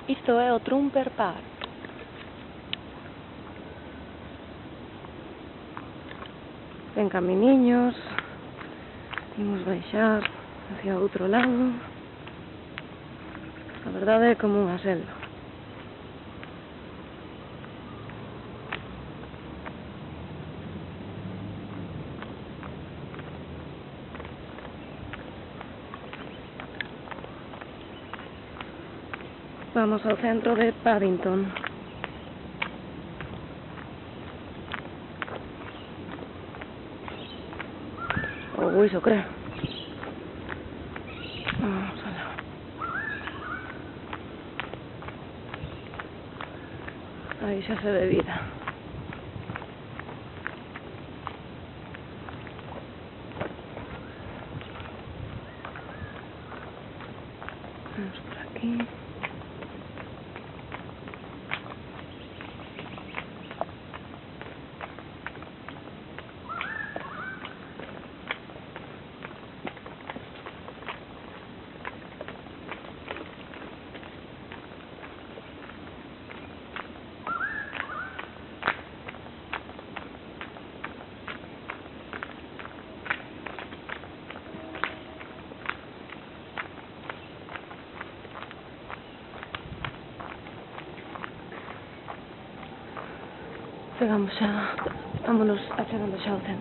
Isto é o Trumper Park. Ten caminiños. Imos baixar hacia outro lado. A verdade é como unha selva. Vamos ao centro de Paddington. Ou iso creo. Vamos alá. Aí xa se ve vida. Vamos por aquí. Chegamos xa, vámonos achegando xa ao centro.